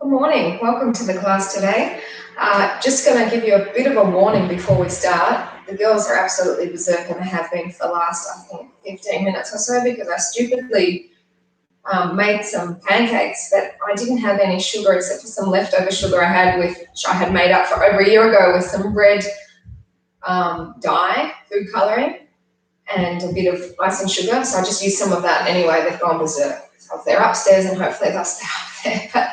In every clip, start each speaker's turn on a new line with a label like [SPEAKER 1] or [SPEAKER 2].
[SPEAKER 1] Good morning. Welcome to the class today. Just going to give you a bit of a warning before we start. The girls are absolutely berserk and they have been for the last, I think, 15 minutes or so because I stupidly made some pancakes that I didn't have any sugar except for some leftover sugar I had made up for over a year ago with some red dye, food colouring, and a bit of icing sugar. So I just used some of that anyway. They've gone berserk. So they're upstairs and hopefully they'll stay up there. But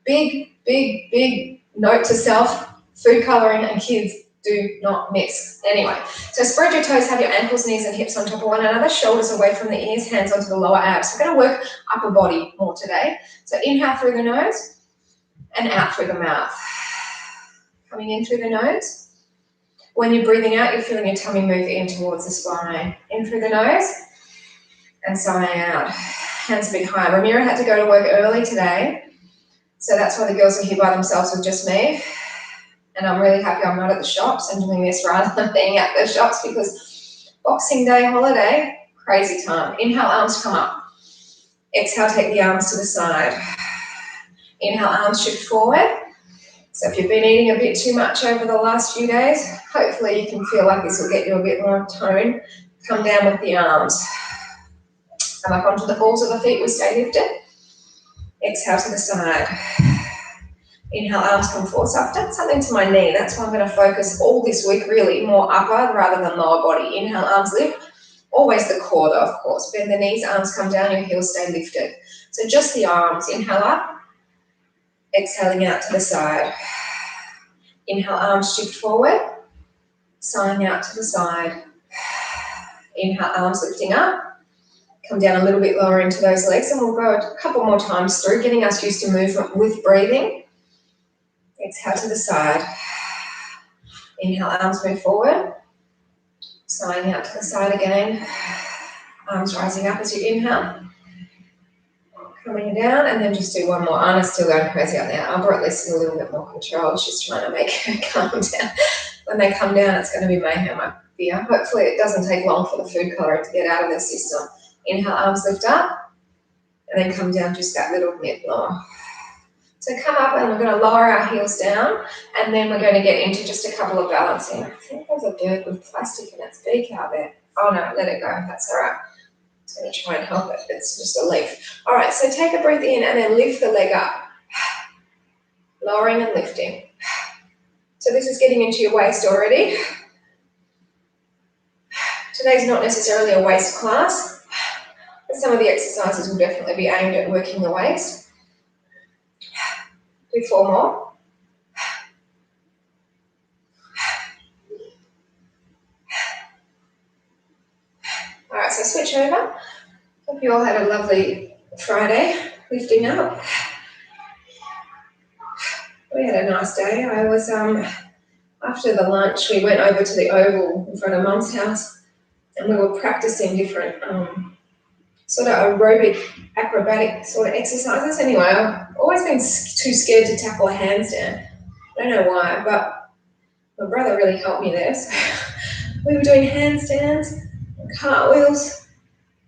[SPEAKER 1] big note to self, food colouring and kids do not mix. Anyway, so spread your toes, have your ankles, knees and hips on top of one another, shoulders away from the ears, hands onto the lower abs. We're going to work upper body more today. So inhale through the nose and out through the mouth. Coming in through the nose. When you're breathing out, you're feeling your tummy move in towards the spine. In through the nose and sighing out. Hands a bit higher. Ramira had to go to work early today. So that's why the girls are here by themselves with just me. And I'm really happy I'm not at the shops and doing this rather than being at the shops because Boxing Day holiday, crazy time. Inhale, arms come up. Exhale, take the arms to the side. Inhale, arms shift forward. So if you've been eating a bit too much over the last few days, hopefully you can feel like this will get you a bit more tone. Come down with the arms. Come up onto the balls of the feet, we stay lifted. Exhale to the side. Inhale, arms come forward. So I've done something to my knee. That's why I'm going to focus all this week really more upper rather than lower body. Inhale, arms lift. Always the core though, of course. Bend the knees, arms come down, your heels stay lifted. So just the arms. Inhale up. Exhaling out to the side. Inhale, arms shift forward. Sighing out to the side. Inhale, arms lifting up. Come down a little bit lower into those legs and we'll go a couple more times through, getting us used to movement with breathing. Exhale to the side. Inhale, arms move forward. Sighing out to the side again. Arms rising up as you inhale. Coming down and then just do one more. Anna's still going crazy up there. I'll at least a little bit more control. She's trying to make her calm down. When they come down, it's going to be mayhem, I fear. Hopefully it doesn't take long for the food colouring to get out of their system. Inhale, arms lift up, and then come down just that little bit more. So come up and we're going to lower our heels down, and then we're going to get into just a couple of balancing. I think there's a bird with plastic in its beak out there. Oh no, let it go, that's all right. I'm going to try and help it, it's just a leaf. All right, so take a breath in and then lift the leg up. Lowering and lifting. So this is getting into your waist already. Today's not necessarily a waist class. Some of the exercises will definitely be aimed at working the waist. Do 4 more. All right, so switch over. Hope you all had a lovely Friday, lifting up. We had a nice day. I was, after the lunch, we went over to the Oval in front of Mum's house and we were practicing different sort of aerobic, acrobatic sort of exercises. Anyway, I've always been too scared to tackle a handstand. I don't know why, but my brother really helped me there. So we were doing handstands and cartwheels.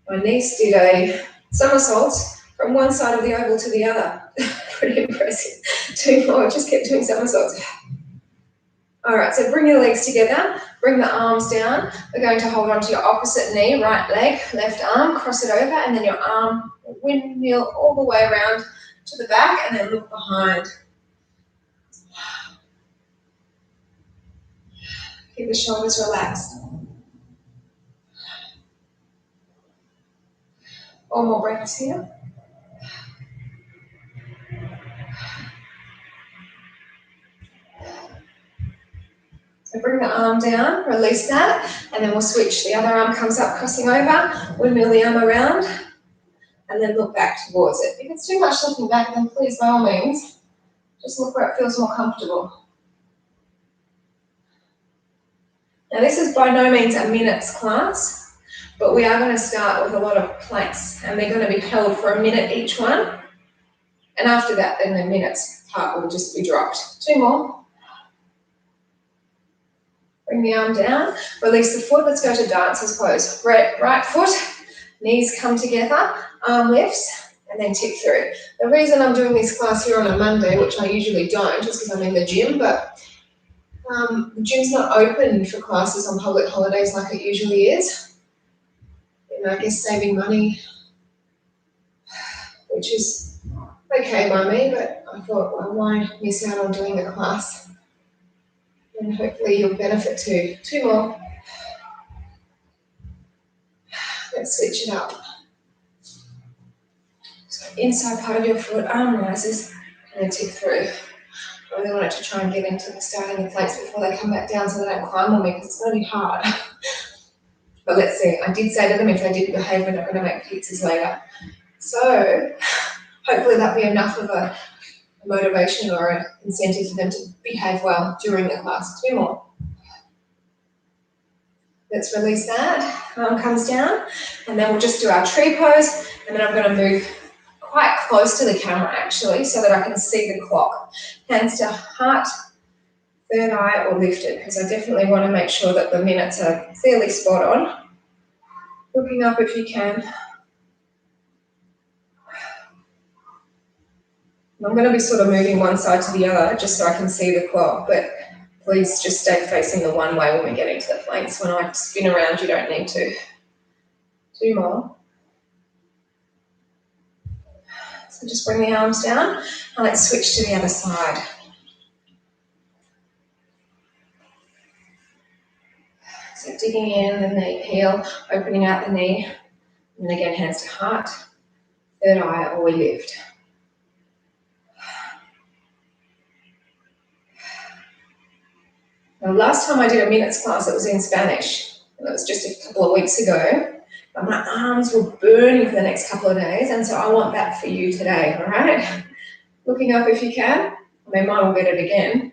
[SPEAKER 1] My niece did a somersaults from one side of the oval to the other. Pretty impressive. 2 more, just kept doing somersaults. All right, so bring your legs together, bring the arms down. We're going to hold on to your opposite knee, right leg, left arm, cross it over, and then your arm windmill all the way around to the back and then look behind. Keep the shoulders relaxed. 4 more breaths here. So bring the arm down, release that, and then we'll switch. The other arm comes up, crossing over, windmill the arm around, and then look back towards it. If it's too much looking back, then please, by all means, just look where it feels more comfortable. Now this is by no means a minutes class, but we are going to start with a lot of planks, and they're going to be held for a minute each one. And after that, then the minutes part will just be dropped. 2 more. Bring the arm down, release the foot, let's go to dancer's pose. Right foot, knees come together, arm lifts, and then tip through. The reason I'm doing this class here on a Monday, which I usually don't, is because I'm in the gym, but the gym's not open for classes on public holidays like it usually is. And I guess saving money, which is okay by me, but I thought, well, why miss out on doing a class? And hopefully you'll benefit too. 2 more. Let's switch it up. So inside part of your foot, arm rises, and then tip through. I really wanted to try and get into the starting the plates before they come back down so they don't climb on me because it's really hard. But let's see. I did say to them if they didn't behave, we're not going to make pizzas later. So hopefully that'll be enough of a motivation or an incentive for them to behave well during the class. 2 more. Let's release that. Arm comes down, and then we'll just do our tree pose, and then I'm going to move quite close to the camera actually so that I can see the clock. Hands to heart, third eye or lifted, because I definitely want to make sure that the minutes are fairly spot on. Looking up if you can. I'm going to be sort of moving one side to the other just so I can see the clock, but please just stay facing the one way when we get into the planks. When I spin around, you don't need to. 2 more. So just bring the arms down and let's switch to the other side. So digging in the knee, heel, opening out the knee, and then again hands to heart, third eye or we lift. Now, last time I did a minutes class, it was in Spanish, and it was just a couple of weeks ago. But my arms were burning for the next couple of days, and so I want that for you today, all right? Looking up if you can. I mean, mine will get it again.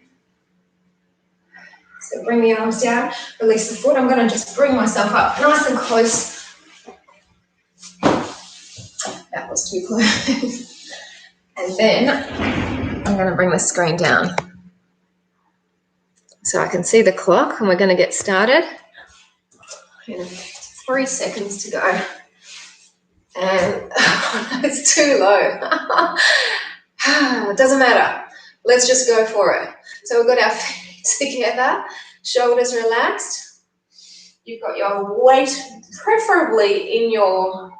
[SPEAKER 1] So bring the arms down, release the foot. I'm going to just bring myself up nice and close. That was too close. And then I'm going to bring the screen down so I can see the clock, and we're going to get started. 3 seconds to go. And it's too low. It doesn't matter. Let's just go for it. So we've got our feet together, shoulders relaxed. You've got your weight preferably in your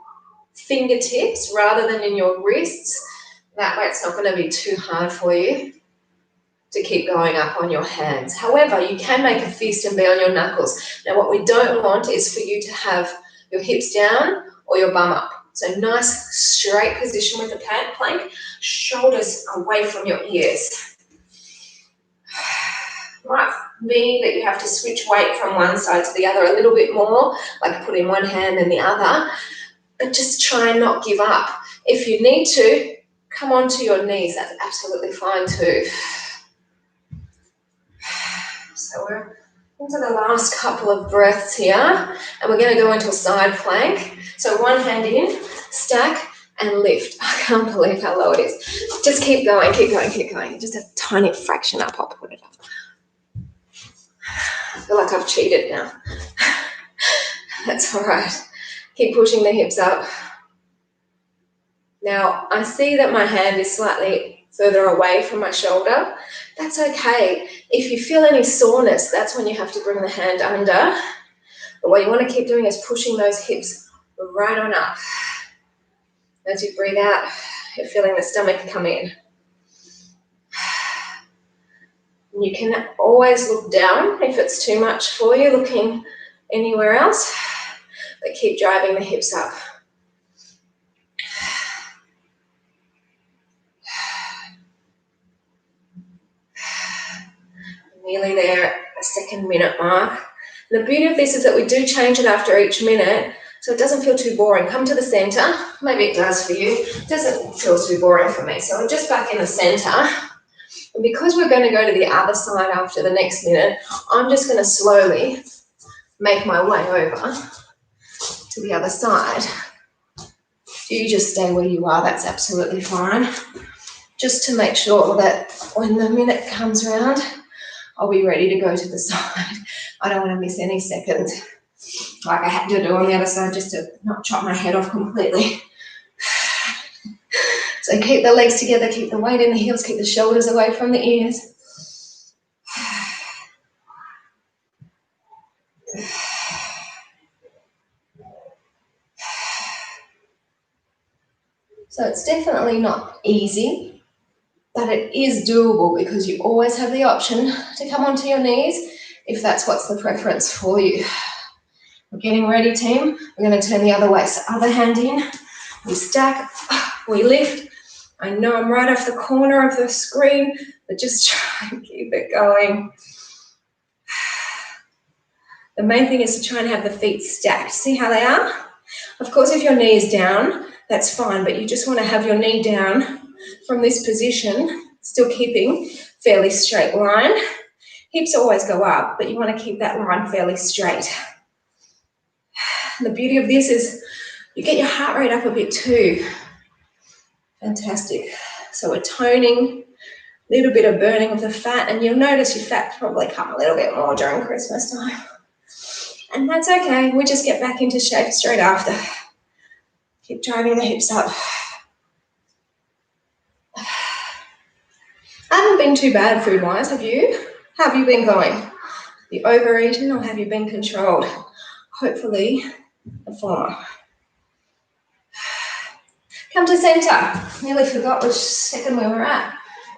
[SPEAKER 1] fingertips rather than in your wrists. That way it's not going to be too hard for you to keep going up on your hands. However, you can make a fist and be on your knuckles. Now, what we don't want is for you to have your hips down or your bum up. So nice straight position with the plank, shoulders away from your ears. Might be that you have to switch weight from one side to the other a little bit more, like putting one hand in the other, but just try and not give up. If you need to, come onto your knees. That's absolutely fine too. So we're into the last couple of breaths here, and we're going to go into a side plank. So one hand in, stack and lift. I can't believe how low it is. Just keep going, keep going, keep going. Just a tiny fraction up, I'll put it up. I feel like I've cheated now. That's all right. Keep pushing the hips up. Now, I see that my hand is slightly further away from my shoulder. That's okay. If you feel any soreness, that's when you have to bring the hand under. But what you want to keep doing is pushing those hips right on up. As you breathe out, you're feeling the stomach come in. You can always look down if it's too much for you, looking anywhere else, but keep driving the hips up. Nearly there at the 2nd minute mark. And the beauty of this is that we do change it after each minute, so it doesn't feel too boring. Come to the center. Maybe it does for you. It doesn't feel too boring for me. So we're just back in the center. And because we're going to go to the other side after the next minute, I'm just going to slowly make my way over to the other side. You just stay where you are. That's absolutely fine. Just to make sure that when the minute comes around, I'll be ready to go to the side. I don't want to miss any seconds, like I had to do on the other side, just to not chop my head off completely. So keep the legs together, keep the weight in the heels, keep the shoulders away from the ears. So it's definitely not easy, but it is doable because you always have the option to come onto your knees if that's what's the preference for you. We're getting ready, team. We're going to turn the other way. So other hand in, we stack, we lift. I know I'm right off the corner of the screen, but just try and keep it going. The main thing is to try and have the feet stacked. See how they are? Of course, if your knee is down, that's fine, but you just want to have your knee down from this position, still keeping fairly straight line. Hips always go up, but you want to keep that line fairly straight. And the beauty of this is you get your heart rate up a bit too. Fantastic. So we're toning, a little bit of burning of the fat, and you'll notice your fat probably come a little bit more during Christmas time. And that's okay. We just get back into shape straight after. Keep driving the hips up. I haven't been too bad food-wise, have you? How have you been going? Have you overeaten or have you been controlled? Hopefully, the former. Come to center. Nearly forgot which second we were at.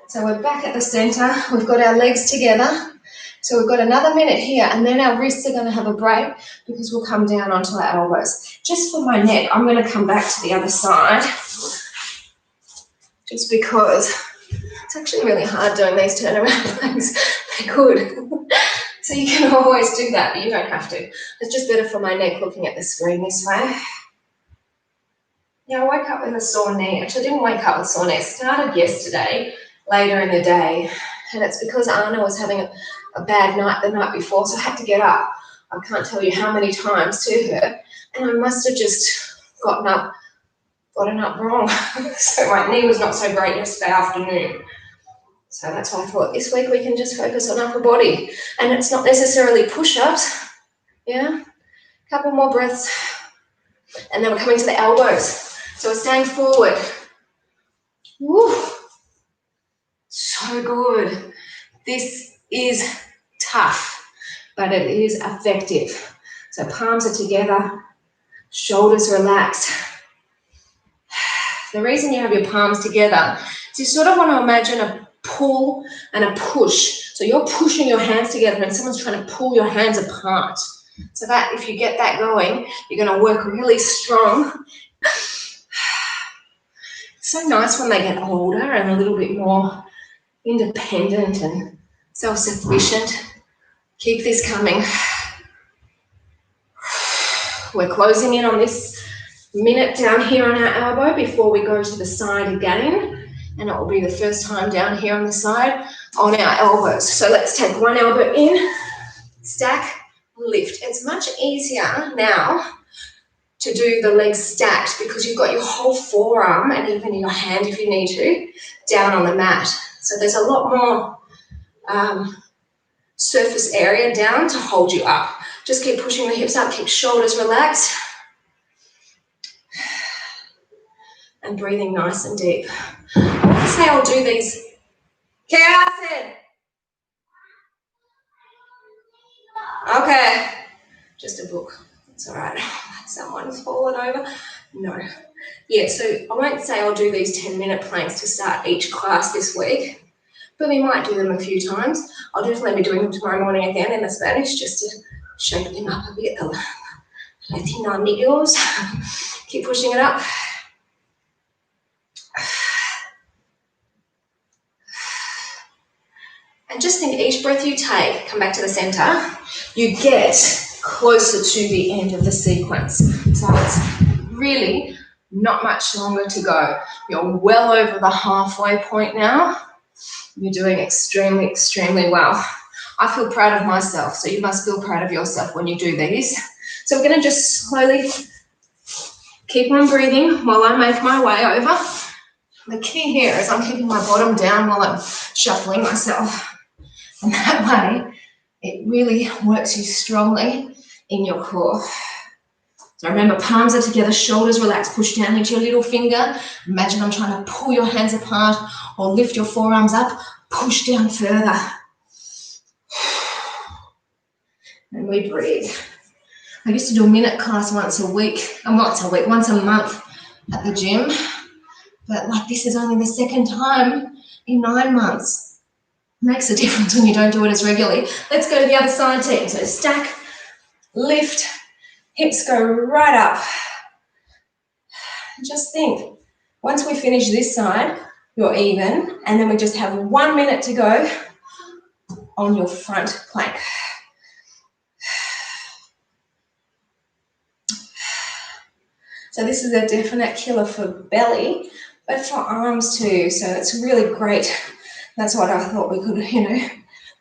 [SPEAKER 1] So we're back at the center. We've got our legs together. So we've got another minute here, and then our wrists are going to have a break because we'll come down onto our elbows. Just for my neck, I'm going to come back to the other side just because it's actually really hard doing these turnaround legs. They're good. So you can always do that, but you don't have to. It's just better for my neck looking at the screen this way. Yeah, I woke up with a sore knee. Actually, I didn't wake up with a sore knee. It started yesterday, later in the day, and it's because Anna was having a bad night the night before, so I had to get up. I can't tell you how many times to her, and I must have just gotten up wrong. So my knee was not so great yesterday afternoon. So that's why I thought this week we can just focus on upper body, and it's not necessarily push-ups. Yeah, a couple more breaths, and then we're coming to the elbows. So we're staying forward. Woo. So good. This is tough, but it is effective. So palms are together, shoulders relaxed. The reason you have your palms together is you sort of want to imagine a pull and a push. So you're pushing your hands together and someone's trying to pull your hands apart. So that if you get that going, you're going to work really strong. It's so nice when they get older and a little bit more independent and self-sufficient. Keep this coming. We're closing in on this minute down here on our elbow before we go to the side again. And it will be the first time down here on the side on our elbows. So let's take one elbow in, stack, lift. It's much easier now to do the legs stacked because you've got your whole forearm and even your hand if you need to down on the mat. So there's a lot more surface area down to hold you up. Just keep pushing the hips up, keep shoulders relaxed. And breathing nice and deep. I want to say I'll do these. Okay. Just a book. It's all right. Someone's fallen over. No. Yeah, so I won't say I'll do these 10-minute planks to start each class this week, but we might do them a few times. I'll definitely be doing them tomorrow morning again in the Spanish just to shake them up a bit. Latino amigos. Keep pushing it up. And just think each breath you take, come back to the center, you get closer to the end of the sequence. So it's really not much longer to go. You're well over the halfway point now. You're doing extremely, extremely well. I feel proud of myself, so you must feel proud of yourself when you do these. So we're going to just slowly keep on breathing while I make my way over. The key here is I'm keeping my bottom down while I'm shuffling myself. And that way, it really works you strongly in your core. So remember, palms are together, shoulders relaxed, push down into your little finger. Imagine I'm trying to pull your hands apart or lift your forearms up, push down further. And we breathe. I used to do a minute class once a month at the gym. But like this is only the second time in 9 months. Makes a difference when you don't do it as regularly. Let's go to the other side, team. So stack, lift, hips go right up. Just think, once we finish this side, you're even, and then we just have 1 minute to go on your front plank. So this is a definite killer for belly, but for arms too. So it's really great. That's what I thought we could,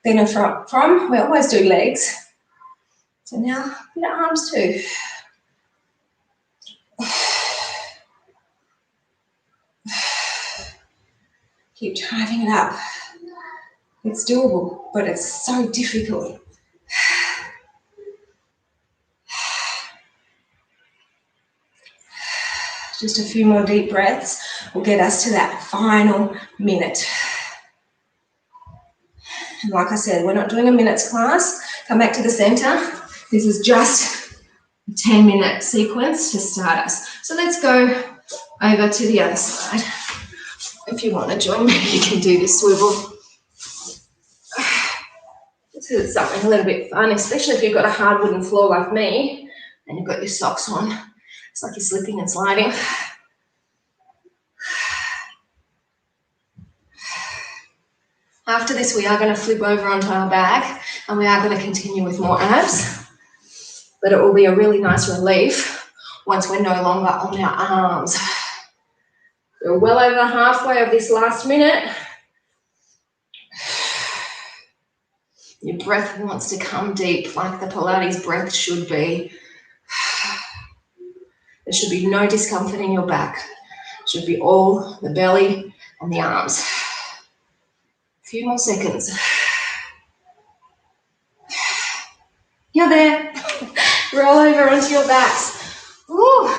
[SPEAKER 1] benefit from. We always do legs. So now, a bit of arms too. Keep driving it up. It's doable, but it's so difficult. Just a few more deep breaths will get us to that final minute. And like I said, we're not doing a minutes class. Come back to the center. This is just a 10-minute sequence to start us. So let's go over to the other side. If you want to join me, you can do this swivel. This is something a little bit fun, especially if you've got a hard wooden floor like me and you've got your socks on. It's like you're slipping and sliding. After this, we are going to flip over onto our back and we are going to continue with more abs. But it will be a really nice relief once we're no longer on our arms. We're well over halfway of this last minute. Your breath wants to come deep like the Pilates breath should be. There should be no discomfort in your back. It should be all the belly and the arms. A few more seconds. You're there. Roll over onto your backs. Ooh,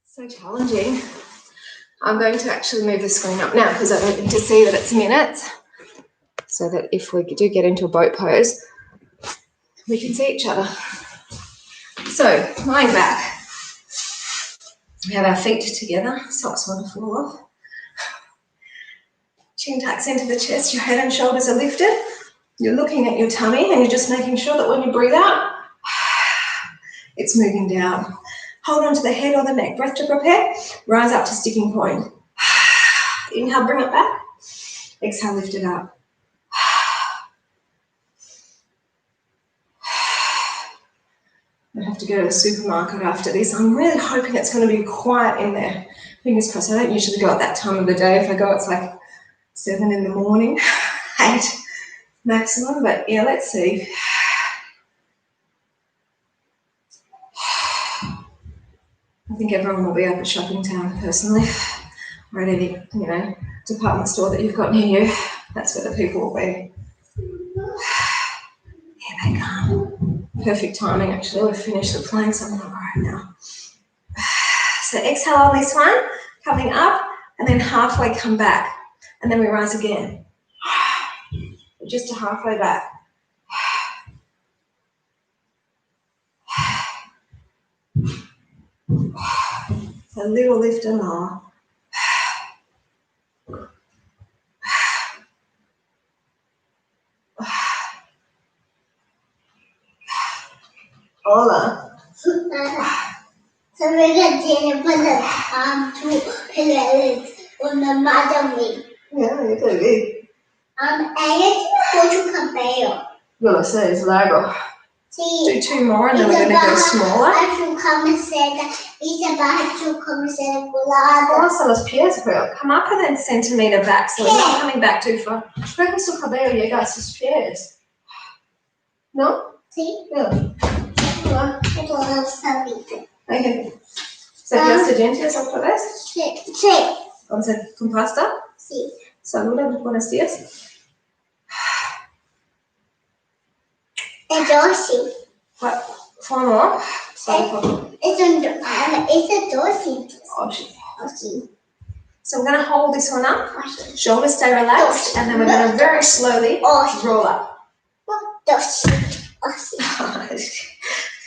[SPEAKER 1] so challenging. I'm going to actually move the screen up now because I don't need to see that it's minutes, so that if we do get into a boat pose, we can see each other. So, lying back. We have our feet together, socks on the floor. Chin tucks into the chest, your head and shoulders are lifted. You're looking at your tummy and you're just making sure that when you breathe out, it's moving down. Hold on to the head or the neck. Breath to prepare. Rise up to sticking point. Inhale, bring it back. Exhale, lift it up. I have to go to the supermarket after this. I'm really hoping it's going to be quiet in there. Fingers crossed. I don't usually go at that time of the day. If I go, it's like 7 in the morning, 8 maximum. But yeah, let's see. I think everyone will be up at shopping town personally, or at any, department store that you've got near you. That's where the people will be. Here they come. Perfect timing, actually. We've finished the planks. I'm all right now. So exhale on this one, coming up, and then halfway come back. And then we rise again. Just to halfway back. A little lift and lower. Hola.
[SPEAKER 2] So we're going to put the 2 pillars on the bottom way.
[SPEAKER 1] Yeah, you do it.
[SPEAKER 2] I get to cabello.
[SPEAKER 1] Yo lo sé, es largo.
[SPEAKER 2] Sí.
[SPEAKER 1] Do 2 more and then we're going to go smaller. Hasta los pies, pero come up and then centimeter back, so we're not coming back too far. Creo que su cabello llega a sus pies. ¿No?
[SPEAKER 2] Sí.
[SPEAKER 1] Yeah. Hola. Okay. ¿Cepillas dientes otra vez?
[SPEAKER 2] Sí.
[SPEAKER 1] ¿Con pasta?
[SPEAKER 2] Sí.
[SPEAKER 1] Saludos, buenos días.
[SPEAKER 2] Yo sí.
[SPEAKER 1] 4 more. So
[SPEAKER 2] it's a dorsey.
[SPEAKER 1] So we're going to hold this one up. Shoulders stay relaxed, and then we're going to very slowly roll up.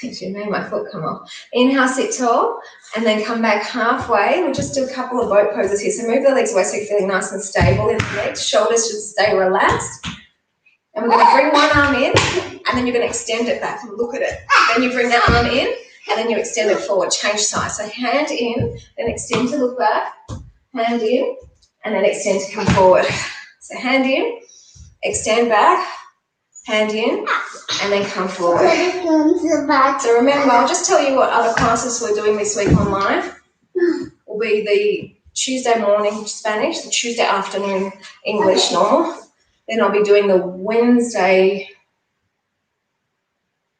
[SPEAKER 1] You made my foot come off. Inhale, sit tall, and then come back halfway. We'll just do a couple of boat poses here. So move the legs away so you're feeling nice and stable in the legs. Shoulders should stay relaxed. And we're going to bring one arm in, and then you're going to extend it back and look at it. Then you bring that arm in, and then you extend it forward. Change side. So hand in, then extend to look back. Hand in, and then extend to come forward. So hand in, extend back, hand in, and then come forward. So remember, I'll just tell you what other classes we're doing this week online. Will be the Tuesday morning Spanish, the Tuesday afternoon English normal. Then I'll be doing the Wednesday.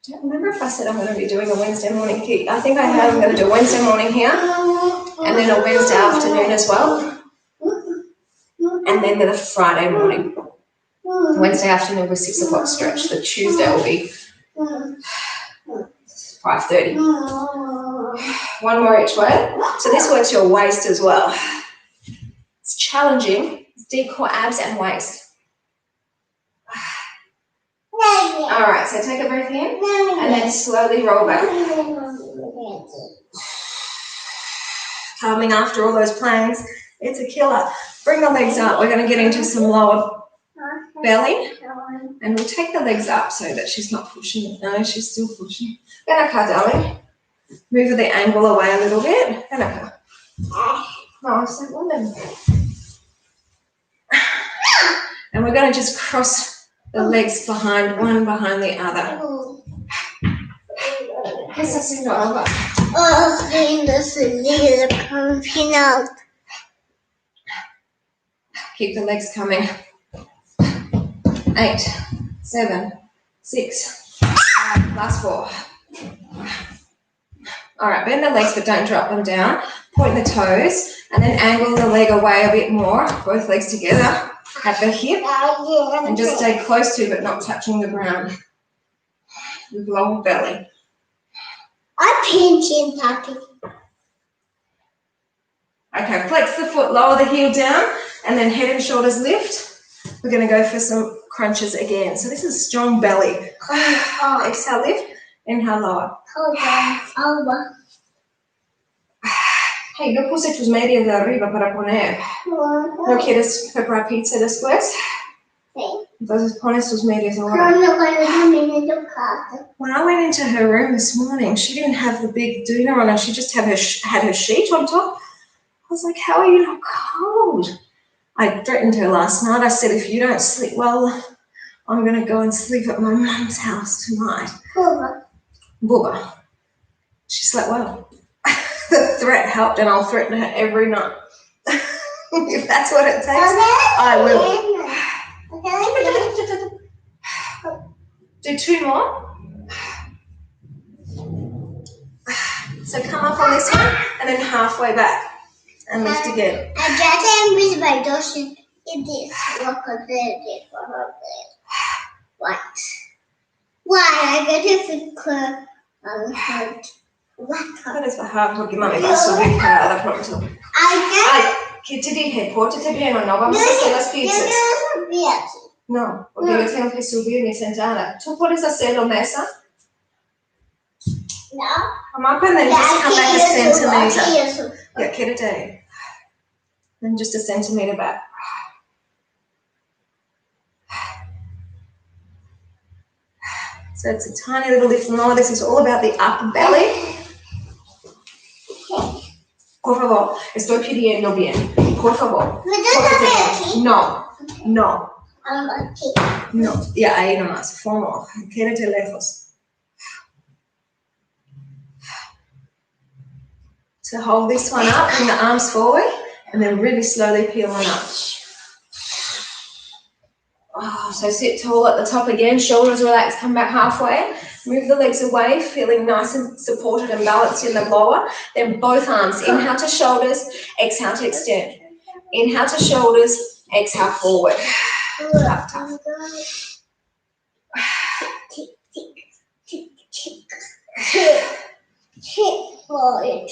[SPEAKER 1] I don't remember if I said I'm going to be doing a Wednesday morning here. I think I have. I'm going to do a Wednesday morning here, and then a Wednesday afternoon as well, and then the Friday morning. Wednesday afternoon was 6 o'clock stretch. The Tuesday will be 5:30. One more each way. So this works your waist as well. It's challenging. It's deep core abs and waist. All right, so take a breath in and then slowly roll back. Calming after all those planks. It's a killer. Bring the legs up. We're going to get into some lower belly, and we'll take the legs up so that she's not pushing it. No, she's still pushing. Darling. Move the angle away a little bit. Nice and woman. And we're going to just cross the legs behind, one behind the other. Keep the legs coming. 8, 7, 6, 5, last 4. All right, bend the legs but don't drop them down. Point the toes and then angle the leg away a bit more. Both legs together at the hip and just stay close to but not touching the ground. With long belly.
[SPEAKER 2] I'm pinching, Papi.
[SPEAKER 1] Okay, flex the foot, lower the heel down, and then head and shoulders lift. We're going to go for some crunches again. So this is strong belly. Exhale, lift. Inhale, lower.
[SPEAKER 2] Hold on.
[SPEAKER 1] Hey, no puse tus medias de arriba para poner. ¿No quieres preparar pizza después?
[SPEAKER 2] Sí.
[SPEAKER 1] Entonces pones tus medias ahora. When I went into her room this morning, she didn't have the big doona on her. She just had her sheet on top. I was like, how are you not cold? I threatened her last night. I said, if you don't sleep well, I'm going to go and sleep at my mum's house tonight. Booba. She slept well. The threat helped, and I'll threaten her every night. If that's what it takes, I will. Do 2 more. So come up on this one, and then halfway back. And lift again.
[SPEAKER 2] Why? I got to think
[SPEAKER 1] Qual è harto che mamma va subito da pronto. ¿Qué te dije? Pórtate bien o no vamos a hacer las pizzas. No, porque yo tengo que subir mi sentada. ¿Tú puedes hacerlo, Mesa?
[SPEAKER 2] No.
[SPEAKER 1] I'm up and then just come back a centimetre. Yeah, get a day. Then just a centimetre back. So it's a tiny little lift more. This is all about the upper belly. Por favor, estoy pidiendo bien. Por favor. No. No. Ya, ahí nomás. 4 more. Quédate lejos. So hold this one up, bring the arms forward, and then really slowly peel on up. Oh, so sit tall at the top again, shoulders relaxed, come back halfway. Move the legs away, feeling nice and supported and balanced in the lower. Then both arms, inhale to shoulders, exhale to extend. Inhale to shoulders, exhale forward. Tough, tough.
[SPEAKER 2] for it.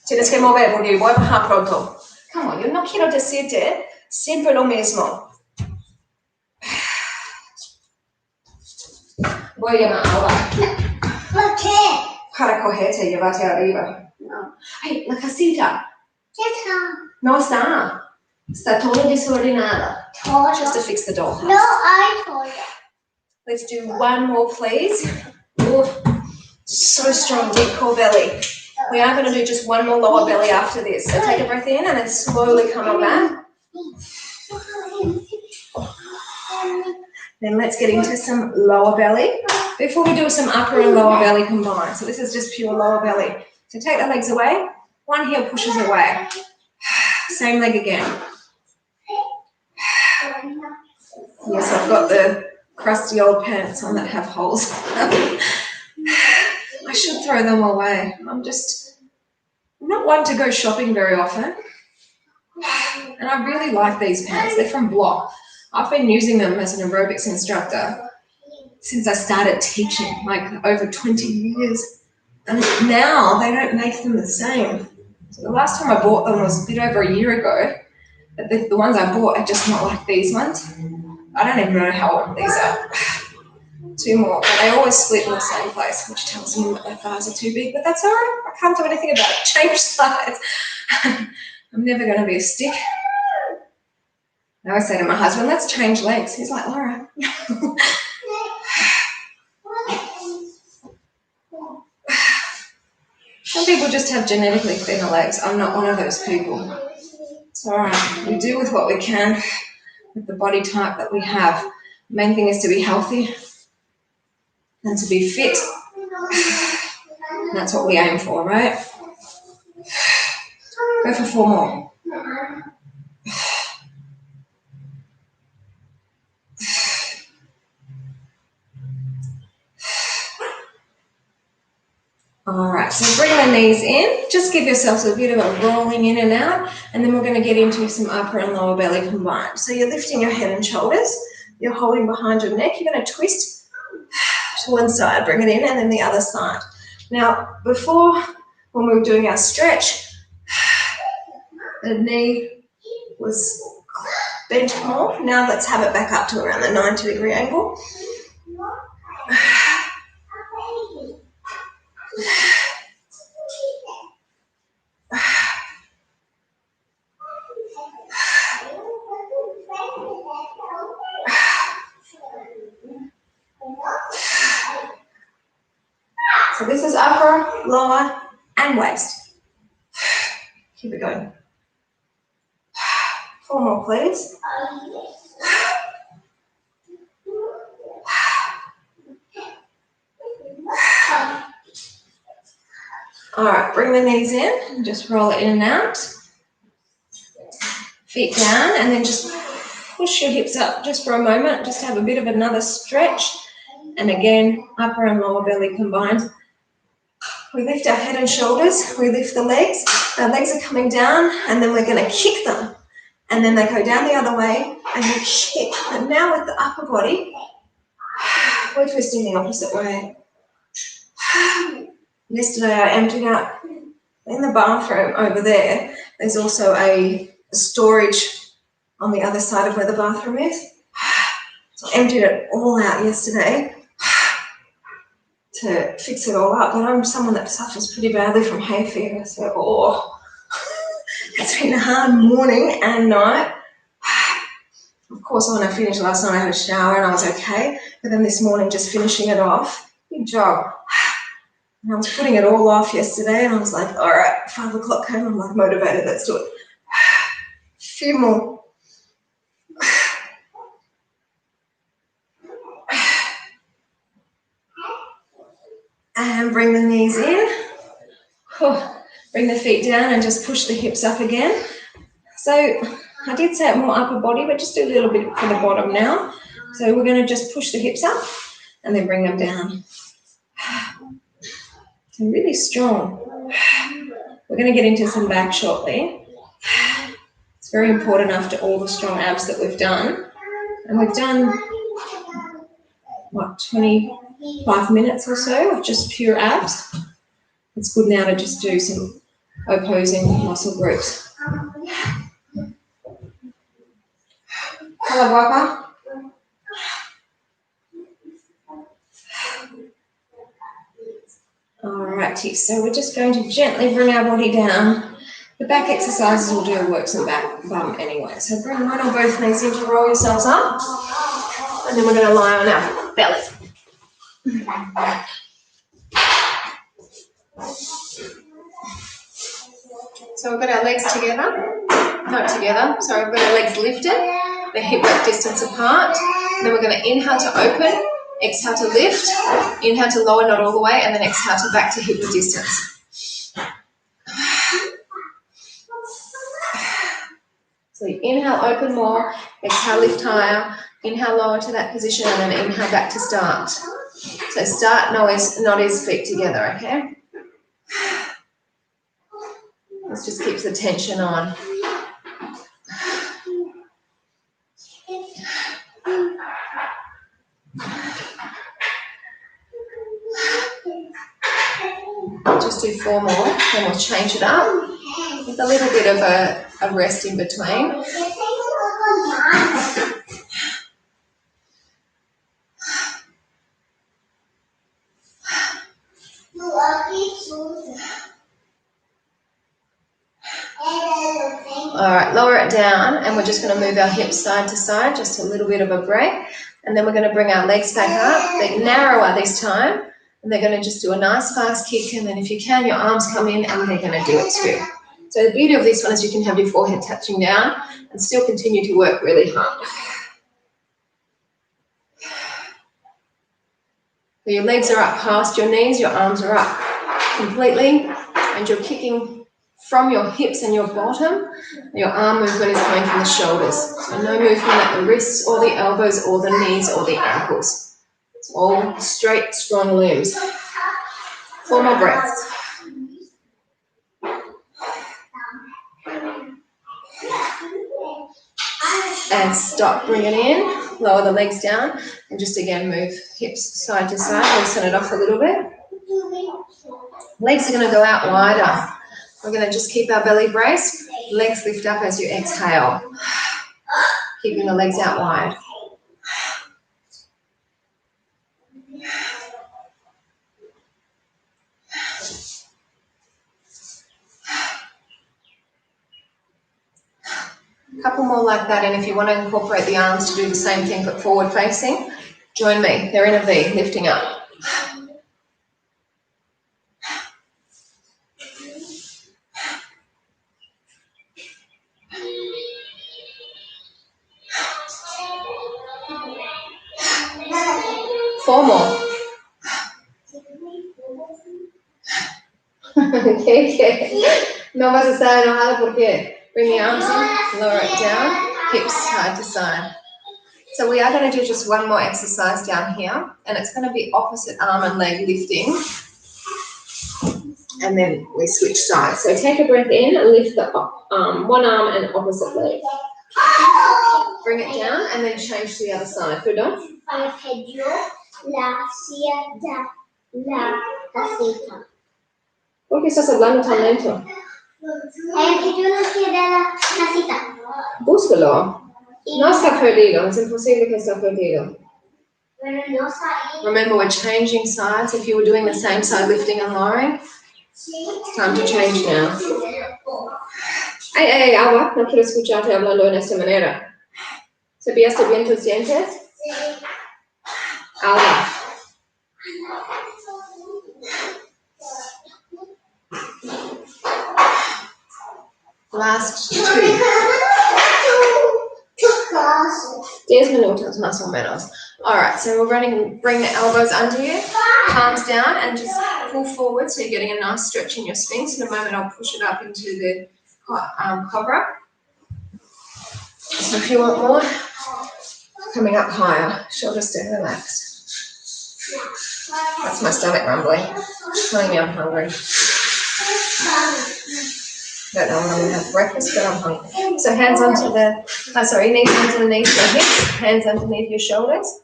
[SPEAKER 1] Tienes que mover, porque voy a bajar pronto. Come on, yo no quiero decirte siempre lo mismo. Voy a llamar ahora.
[SPEAKER 2] ¿Por qué?
[SPEAKER 1] Para cogerte y llevarte arriba.
[SPEAKER 2] No.
[SPEAKER 1] Ay, la casita.
[SPEAKER 2] ¿Qué tal?
[SPEAKER 1] No está. Está todo desordenada. Just to
[SPEAKER 2] Todo.
[SPEAKER 1] fix the dollhouse.
[SPEAKER 2] No, I told you.
[SPEAKER 1] Let's do one more, please. Ooh, so strong, deep core belly. We are going to do just one more lower belly after this. So take a breath in and then slowly come on back. Then let's get into some lower belly before we do some upper and lower belly combined. So this is just pure lower belly. So take the legs away. One heel pushes away. Same leg again. Yes, I've got the crusty old pants on that have holes. I should throw them away. I'm not one to go shopping very often. And I really like these pants. They're from Block. I've been using them as an aerobics instructor since I started teaching, like over 20 years. And now they don't make them the same. So the last time I bought them was a bit over a year ago. But the ones I bought are just not like these ones. I don't even know how old these are. 2 more. But they always split in the same place, which tells me that their thighs are too big. But that's all right. I can't do anything about it. Change sides. I'm never going to be a stick. I always say to my husband, let's change legs. He's like, all right. Some people just have genetically thinner legs. I'm not one of those people. It's all right. We do with what we can with the body type that we have. The main thing is to be healthy and to be fit. And that's what we aim for, right? Go for 4 more. All right, so bring the knees in. Just give yourselves a bit of a rolling in and out, and then we're going to get into some upper and lower belly combined. So you're lifting your head and shoulders. You're holding behind your neck. You're going to twist to one side, bring it in, and then the other side. Now, before, when we were doing our stretch, the knee was bent more. Now let's have it back up to around the 90-degree angle. So this is upper, lower, and waist. Keep it going. 4 more, please. All right, bring the knees in and just roll it in and out. Feet down, and then just push your hips up just for a moment. Just have a bit of another stretch. And again, upper and lower belly combined. We lift our head and shoulders. We lift the legs. Our legs are coming down, and then we're going to kick them. And then they go down the other way, and we kick. And now with the upper body, we're twisting the opposite way. Yesterday I emptied out in the bathroom over there. There's also a storage on the other side of where the bathroom is. So I emptied it all out yesterday to fix it all up. But I'm someone that suffers pretty badly from hay fever. So, it's been a hard morning and night. Of course, when I finished last night, I had a shower and I was okay. But then this morning, just finishing it off, big job. And I was putting it all off yesterday, and I was like, all right, 5 o'clock came, I'm like motivated, let's do it. A few more. And bring the knees in. Bring the feet down and just push the hips up again. So I did say more upper body, but just do a little bit for the bottom now. So we're going to just push the hips up and then bring them down. So really strong. We're going to get into some back shortly. It's very important after all the strong abs that we've done. And we've done, what, 20, 5 minutes or so of just pure abs. It's good now to just do some opposing muscle groups. Hello, Papa. Alrighty, so we're just going to gently bring our body down. The back exercises will do work some back bum anyway. So bring one or both knees in to roll yourselves up. And then we're going to lie on our belly. So we've got our legs together. Not together. Sorry, we've got our legs lifted. The hip width distance apart. And then we're going to inhale to open. Exhale to lift. Inhale to lower, not all the way. And then exhale to back to hip width distance. So you inhale, open more, exhale, lift higher, inhale, lower to that position, and then inhale back to start. So start, not is feet together, okay? This just keeps the tension on. Just do 4 more, then we'll change it up with a little bit of a rest in between. All right, lower it down, and we're just going to move our hips side to side, just a little bit of a break, and then we're going to bring our legs back up. They're narrower this time, and they're going to just do a nice fast kick, and then if you can, your arms come in, and they're going to do it too. So the beauty of this one is you can have your forehead touching down and still continue to work really hard. So your legs are up past your knees, your arms are up completely, and you're kicking from your hips and your bottom. Your arm movement is coming from the shoulders. So no movement at the wrists or the elbows or the knees or the ankles. It's all straight, strong limbs. 4 more breaths. And stop, bring it in, lower the legs down, and just again move hips side to side, loosen it off a little bit. Legs are going to go out wider. We're going to just keep our belly braced, legs lift up as you exhale, keeping the legs out wide. A couple more like that, and if you want to incorporate the arms to do the same thing but forward facing, join me. They're in a V, lifting up. Four more. Okay. No vas a estar enojada porque bring the arms in, lower it down, hips side to side. So we are going to do just one more exercise down here, and it's going to be opposite arm and leg lifting, and then we switch sides. So take a breath in and lift the one arm and opposite leg. Bring it down and then change to the other side. Good on? ¿Por qué estás hablando tan lento? Búscalo. No está perdido. Es imposible que esté perdido. Remember, we're changing sides. If you were doing the same side lifting and lowering, it's time to change now. Ay, agua. No quiero escucharte hablando en esta manera. ¿Cepillaste bien tus dientes? Agua. Last 2. 10 minutos, más o menos. All right, so we're bring the elbows under you, palms down, and just pull forward so you're getting a nice stretch in your sphinx. In a moment, I'll push it up into the cobra. So if you want more, coming up higher, shoulders stay relaxed. That's my stomach rumbling, telling me I'm hungry. Don't know when I'm going to have breakfast, but I'm hungry. So hands onto knees underneath your hips, hands underneath your shoulders.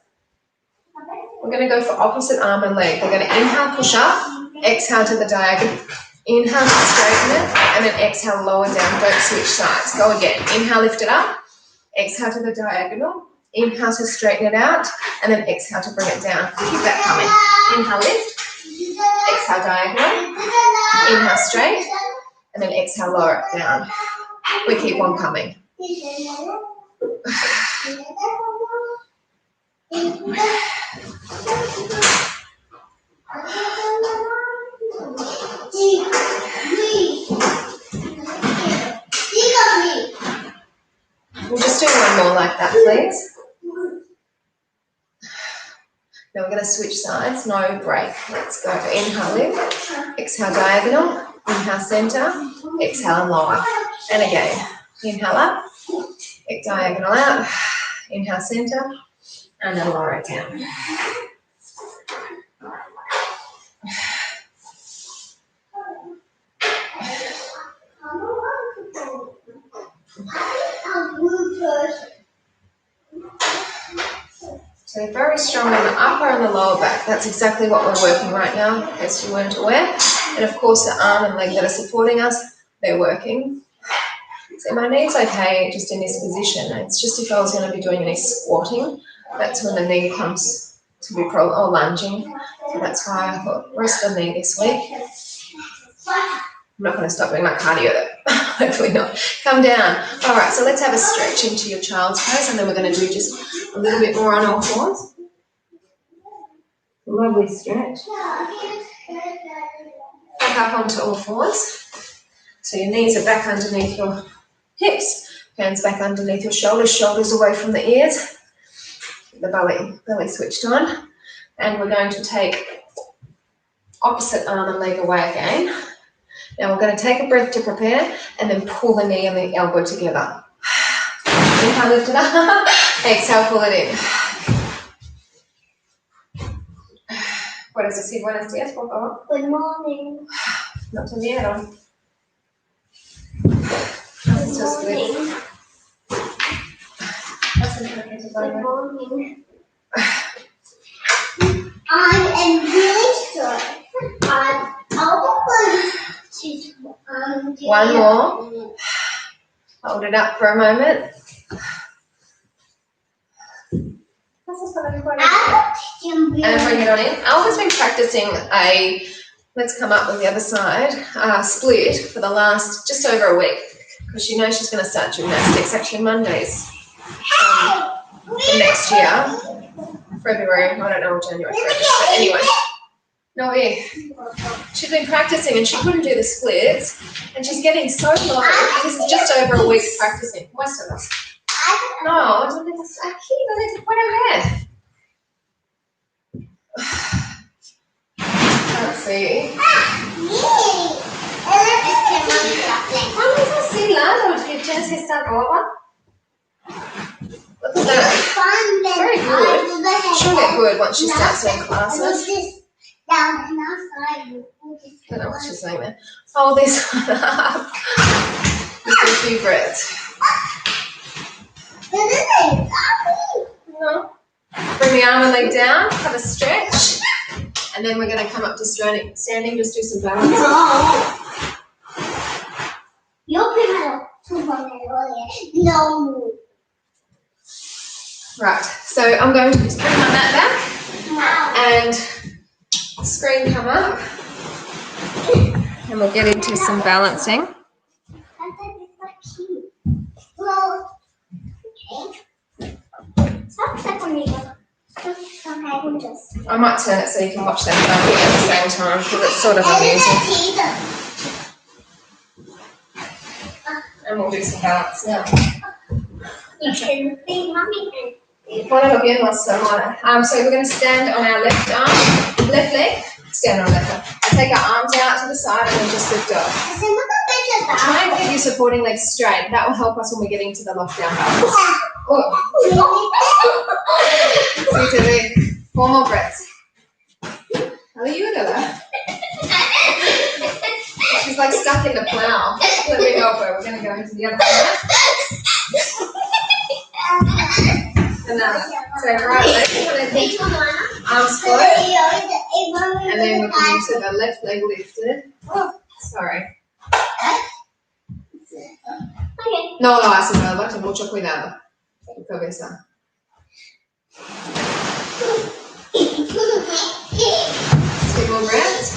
[SPEAKER 1] We're going to go for opposite arm and leg. We're going to inhale, push up, exhale to the diagonal. Inhale to straighten it, and then exhale, lower down. Don't switch sides. Go again. Inhale, lift it up. Exhale to the diagonal. Inhale to straighten it out, and then exhale to bring it down. Keep that coming. Inhale, lift. Exhale, diagonal. Inhale, straight, and then exhale, lower it down. We keep on coming. We'll just do one more like that, please. Now we're going to switch sides, no break. Let's go. Inhale, lift. Exhale, diagonal. Inhale, center. Exhale, and lower. And again. Inhale up. Diagonal out. Inhale, center. And then lower it down. So very strong in the upper and the lower back. That's exactly what we're working right now, in case you weren't aware. And of course the arm and leg that are supporting us, they're working. So my knee's okay just in this position. It's just if I was going to be doing any squatting, that's when the knee comes to be or lunging. So that's why I thought rest the knee this week. I'm not going to stop doing my cardio though. Hopefully not. Come down. All right, so let's have a stretch into your child's pose, and then we're going to do just a little bit more on all fours. Lovely stretch. Back up onto all fours. So your knees are back underneath your hips. Hands back underneath your shoulders. Shoulders away from the ears. The belly switched on. And we're going to take opposite arm and leg away again. Now we're going to take a breath to prepare and then pull the knee and the elbow together. Inhale, lift it up. Exhale, pull it in. Buenos días, por favor.
[SPEAKER 2] Good morning.
[SPEAKER 1] No te vieron.
[SPEAKER 2] Good morning. I am really sure.
[SPEAKER 1] One more. Hold it up for a moment. And bring it on in. Alva's been practicing let's come up with the other side, split for the last just over a week because she knows she's going to start gymnastics actually Mondays for next year. February, I don't know, January, but anyway. No, yeah. She's been practicing and she couldn't do the splits and she's getting so low. This is just over a week practicing. Most of us. No, it's aquí, no te puedo Can't see. Vamos así, lado, que tienes que estar over. Look at that. Very good. She'll get good once she starts doing classes.
[SPEAKER 2] Down and outside.
[SPEAKER 1] I don't know what she's saying there. Hold this one up. Just do a few breaths. No. Bring the arm and leg down, have a stretch, and then we're going to come up to standing, just do some balance.
[SPEAKER 2] No.
[SPEAKER 1] Right, so I'm going to just bring my mat back and screen come up, and we'll get into some balancing. I might turn it so you can watch them both at the same time because it's sort of amusing. And we'll do some balance now. So we're going to stand on our left leg, stand on left arm. Take our arms out to the side and then just lift up. Try and keep your supporting legs straight. That will help us when we get into the lockdown balance. Oh. 4 more breaths. Ayúdala. She's like stuck in the plow. Let me help her. We're going to go into the other side. And Another. So right leg, arms float, and then we're coming to the left leg lifted. Oh, sorry. No lo haces, ¿verdad? Ten mucho cuidado. Tu cabeza. 2 more breaths.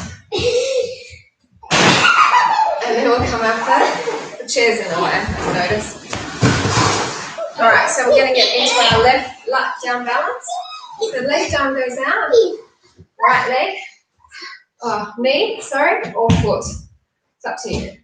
[SPEAKER 1] And then we'll come up there. The chair's in the way, I've noticed. Alright, so we're going to get into our left down balance. The left arm goes out. Right leg. Oh, knee, sorry, or foot. It's up to you.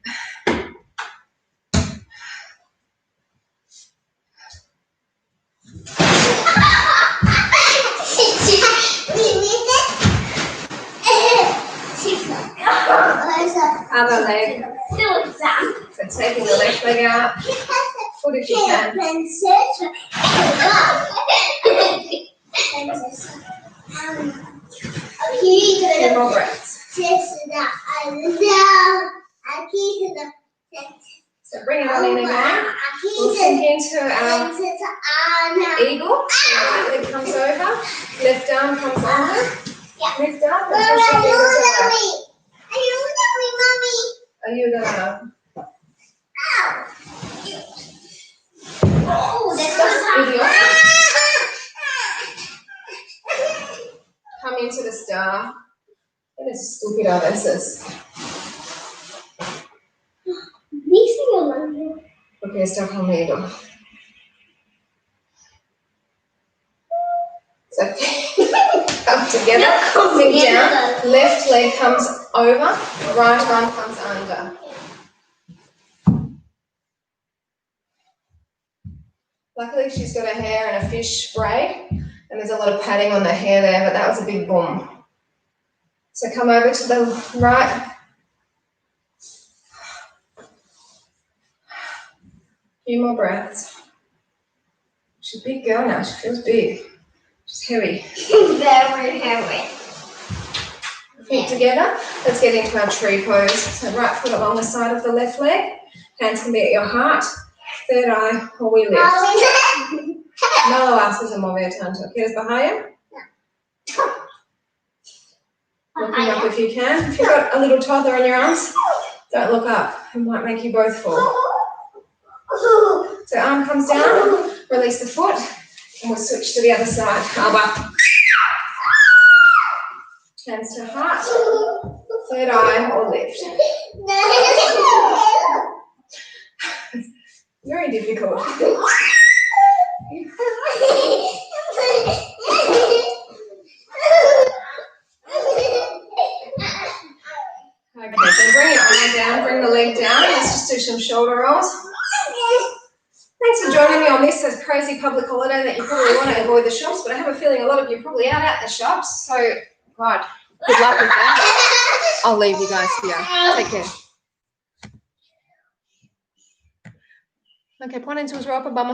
[SPEAKER 1] Other leg. So taking the left leg out. Foot if you can. 2 more breaths. So bring it on in again. We'll sink into our eagle. Right leg comes over. Left arm comes under. Lift up and push the fingers away. Are you gonna? Idiot. Come into the star. It is stupid a veces. Porque está conmigo. So come together, sink down. Left leg comes over, right arm comes under. Luckily she's got her hair in a fish braid and there's a lot of padding on the hair there, but that was a big boom. So come over to the right. Few more breaths. She's a big girl now, she feels big. She's heavy.
[SPEAKER 2] Very heavy.
[SPEAKER 1] Feet together. Let's get into our tree pose. So right foot along the side of the left leg. Hands can be at your heart. Third eye, or we lift. No lo haces en mover tanto. ¿Quieres bajar? Looking up if you can. If you've got a little toddler in your arms, don't look up. It might make you both fall. So arm comes down, release the foot, and we'll switch to the other side. Arm up. Hands to heart. Third eye or lift. Very difficult. Okay, so bring your arm down, bring the leg down. Let's just do some shoulder rolls. Thanks for joining me on this crazy public holiday that you probably want to avoid the shops, but I have a feeling a lot of you probably aren't at the shops. So, God, good luck with that. I'll leave you guys here. Take care. Okay, ponen sus ropa, vamos.